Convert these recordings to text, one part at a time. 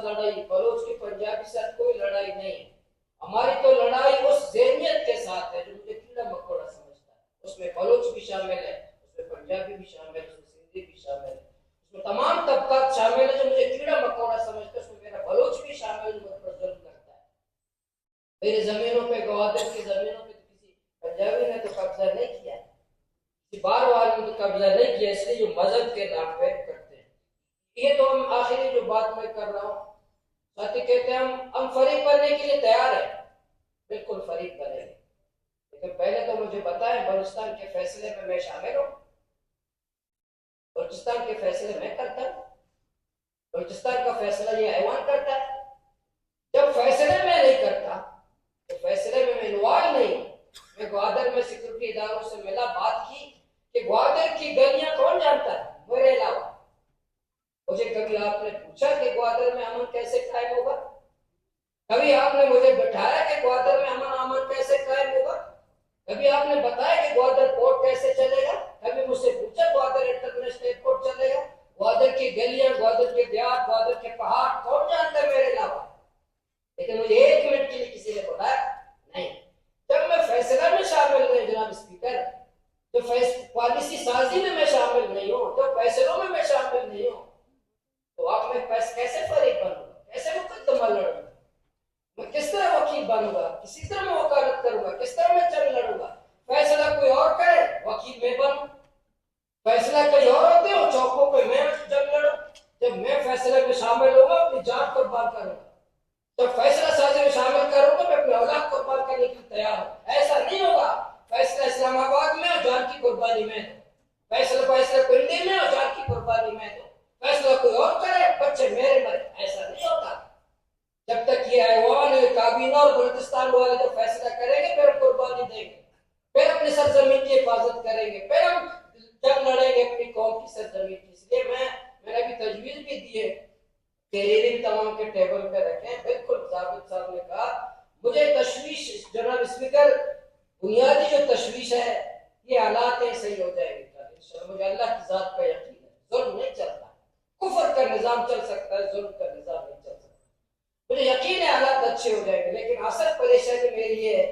ساتھ لڑائی، بلوچ کی پنجابی کے ساتھ کوئی لڑائی نہیں ہے. ہماری تو لڑائی اس ذہنیت کے ساتھ ہے جو مجھے کیڑا مکوڑا سمجھتا ہے. اس میں بلوچ بھی شامل ہے، اس میں پنجابی بھی شامل ہے، اس میں سندھی بھی شامل ہے، اس میں تمام طبقات شامل ہے جو مجھے کیڑا مکوڑا سمجھتا ہے. اس میں میرا بلوچ بھی شامل ہے جو مجھ پر ظلم کرتا ہے. میری زمینوں پہ، گوادر کی زمینوں پہ کسی پنجابی نے تو قبضہ نہیں کیا، کسی بار والے نے تو قبضہ نہیں کیا، اس لیے جو مذہب کے نام پہ کرتے ہیں. یہ تو ہم آخری جو بات میں کر رہا ہوں، ساتھی کہتے ہیں ہم فریق بننے کے لیے تیار ہیں، بالکل فریق بنے گے، لیکن پہلے تو مجھے بتائیں بلوچستان کے فیصلے میں شامل ہوں. بلوچستان کے فیصلے میں کرتا ہوں، بلوچستان کا فیصلہ یہ ایوان کرتا ہے. جب فیصلے میں نہیں کرتا تو فیصلے میں انوالو نہیں ہوں. میں گوادر میں سیکورٹی اداروں سے ملا، بات کی کہ گوادر کی گلیاں کون جانتا ہے میرے علاوہ. مجھے کبھی آپ نے پوچھا کہ گوادر میں امن کیسے قائم ہوگا؟ کبھی آپ نے مجھے بٹھایا کہ گوادر میں امن کیسے قائم ہوگا؟ کبھی آپ نے بتایا کہ گوادر پورٹ کیسے چلے گا؟ کبھی مجھ سے پوچھا گوادر انٹرنیشنل ایئرپورٹ چلے گا؟ گوادر کی گلیاں، گوادر کے دیہات، گوادر کے پہاڑ کون جانتا ہے میرے علاوہ؟ لیکن مجھے ایک منٹ کے لیے کسی نے بتایا نہیں. جب میں فیصلہ میں شامل نہیں جناب اسپیکر، جو پالیسی سازی میں شامل نہیں ہوں، جو فیصلوں میں شامل نہیں ہوں، تو آپ میں کیسے فریق بنوں گا؟ کیسے مقدمہ لڑوں گا؟ میں کس طرح وکیل بنوں گا؟ کسی طرح میں وکالت کروں گا؟ کس طرح میں جنگ لڑوں گا؟ فیصلہ کوئی اور کرے، وکیل میں بنوں. فیصلہ کوئی اور ہوتے ہو، چوکوں پہ میں جنگ لڑوں. جب میں فیصلے میں شامل ہوں گا اپنی جان قربان کروں گا. جب فیصلہ سازی میں شامل کروں گا میں اپنی اولاد قربان کرنے کے لیے تیار ہوں. ایسا نہیں ہوگا فیصلہ اسلام آباد میں اور جان کی قربانی میں دو، فیصلہ پنڈی میں اور جان کی قربانی میں دو، فیصلہ کوئی اور کرے بچے میرے مرے. ایسا نہیں ہوتا. جب تک یہ ایوان کابینہ اور بلوچستان والے جو فیصلہ کریں گے پھر ہم قربانی دیں گے، پھر اپنی سرزمین کی حفاظت کریں گے، پھر ہم جنگ لڑیں گے اپنی قوم کی سرزمین کی. اس لیے میں نے بھی تجویز بھی دی ہے کہ ریڈنگ تمام کے ٹیبل پہ رکھیں. بالکل ثابت صاحب نے کہا مجھے تشویش جناب اسپیکر، بنیادی جو تشویش ہے یہ حالات صحیح ہو جائیں گے انشاءاللہ. مجھے اللہ کی ذات کا یقین ہے، ظلم نہیں چلتا. کفر کا نظام چل سکتا ہے، ظلم کا نظام نہیں چل سکتا. مجھے یقین ہے حالات اچھے ہو جائیں گے، لیکن اصل پریشانی میری ہے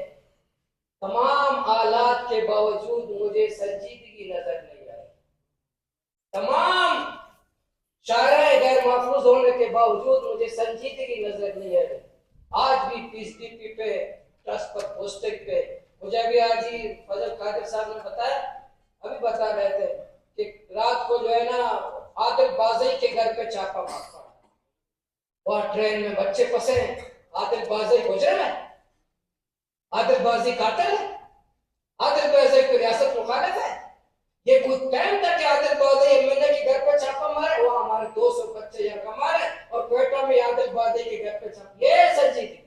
تمام حالات کے باوجود مجھے سنجیدگی نظر نہیں آئی. تمام شاعرائے غیر محفوظ ہونے کے باوجود مجھے سنجیدگی نظر نہیں آئی. آج بھی پیس ڈی پی پہ ٹرسٹ پر پوسٹنگ پہ مجھے ابھی آج ہی فضل قادر صاحب نے بتایا، ابھی بتا رہے تھے کہ رات کو جو ہے نا عادل بازئی کے گھر پہ چھاپا مار پڑا. اور ٹرین میں بچے پھنسے ہیں. عادل بازئی مجرم ہے؟ عادل بازئی قاتل ہے؟ عادل بازئی کو ریاست مخالف ہے؟ یہ کوئی ٹائم تھا کہ عادل بازئی ایم ایل اے کے گھر پہ چھاپا مارے؟ وہ ہمارے 200 بچے یہاں کما رہے اور کوئٹہ میں عادل بازئی کے گھر پہ چھاپا. یہ سنجیدگی